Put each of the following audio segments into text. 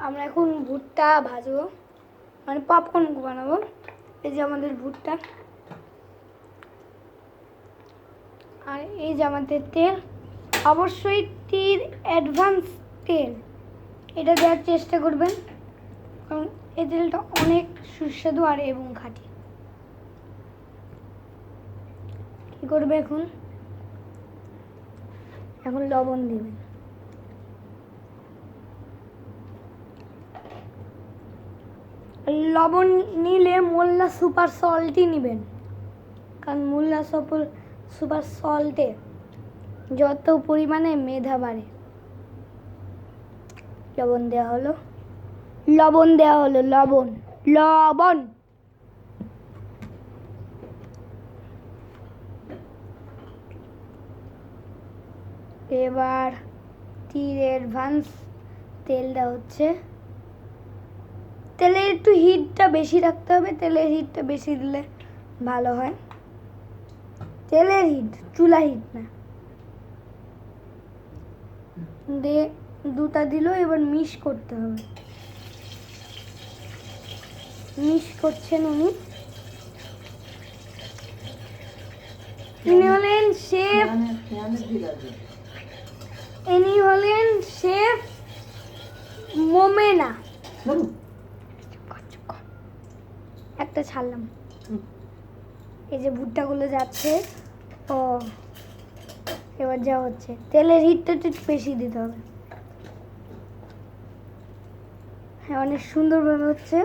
আমরা এখন ভুট্টা ভাজবো, মানে পপকর্ন বানাবো। এই যে আমাদের ভুট্টা, আর এই যে আমাদের তেল। অবশ্যই অ্যাডভান্স তেল, এটা দেওয়ার চেষ্টা করবেন, কারণ এই তেলটা অনেক সুস্বাদু আর এবং খাঁটি। কি করবে এখন? এখন লবণ দিবেন। লবণ নিলে মোল্লা সুপার সল্টই নেবেন, কারণ মোল্লা সুপার সল্টে যত পরিমাণে মেধা বাড়ে। লবণ দেওয়া হলো, লবণ। এবার অ্যাডভান্স তেলটা হচ্ছে, তেলের একটু হিটটা বেশি রাখতে হবে, তেলের হিটটা বেশি দিলে ভালো হয়। তেলের হিট, চুলা হিট না। দিয়ে দুটা দিল, এবার মিক্স করতে হবে। মিক্স করছেন উনি। ইনি হলেন শেফ মোমেনা। একটা ছাড়লাম। এই যে ভুট্টাগুলো যাচ্ছে, ও এবার যা হচ্ছে, তেলের হিটটা একটু বেশি দিতে হবে। হ্যাঁ, অনেক সুন্দরভাবে হচ্ছে।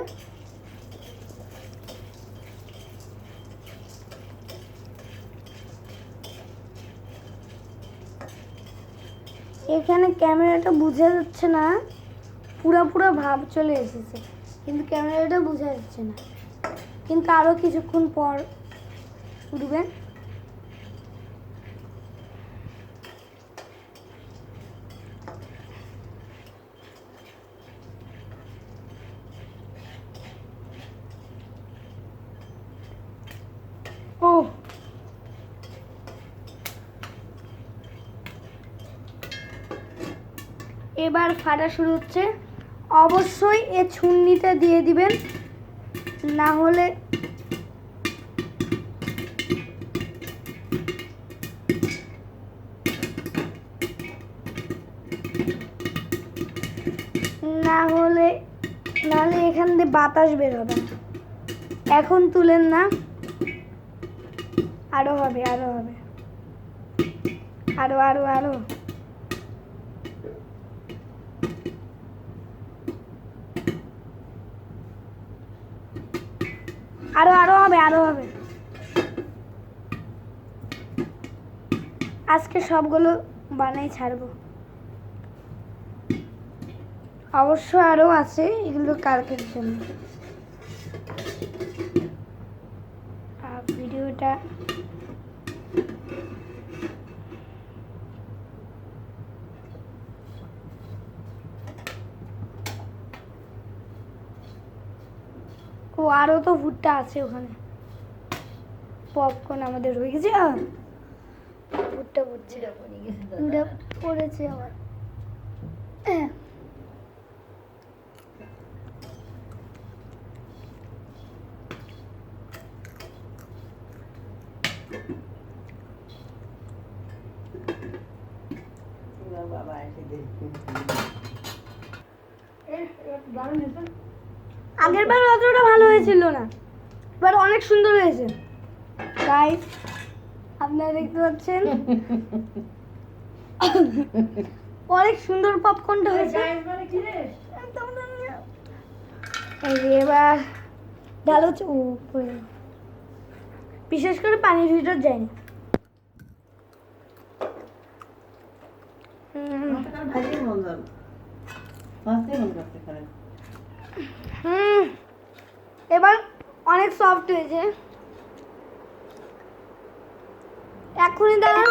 এখানে ক্যামেরাটা বোঝা যাচ্ছে না, পুরো ভাব চলে এসেছে, কিন্তু ক্যামেরাটা বোঝা যাচ্ছে না। কিন্তু আরো কিছুক্ষণ পর উঠবেন। ও এবার ফাটা শুরু হচ্ছে। অবশ্যই এ ছুন্নিটা দিয়ে দিবেন, না হলে নাহলে এখান দিয়ে বাতাস বের হবে না। এখন তুলেন না, আরো হবে, আরো আরো হবে। আজকে সবগুলো বানাই ছাড়বো। অবশ্য আরো আছে, এগুলো কালকের জন্য। ভিডিওটা আরো তো ভুট্টা আছে ওখানে। পপকর্ন আমাদের হয়ে গেছে। ভুট্টা পড়েছে আমার। আগের বার অতটা ভালো হয়েছিল না, এবার অনেক সুন্দর হয়েছে। গাইস, আপনারা দেখতে পাচ্ছেন অনেক সুন্দর পপকর্নটা হয়েছে। এবার ঢালো, বিশেষ করে পানির ভিতর যায়নি। এবার অনেক সফট হয়েছে। এখনই দাঁড়ান,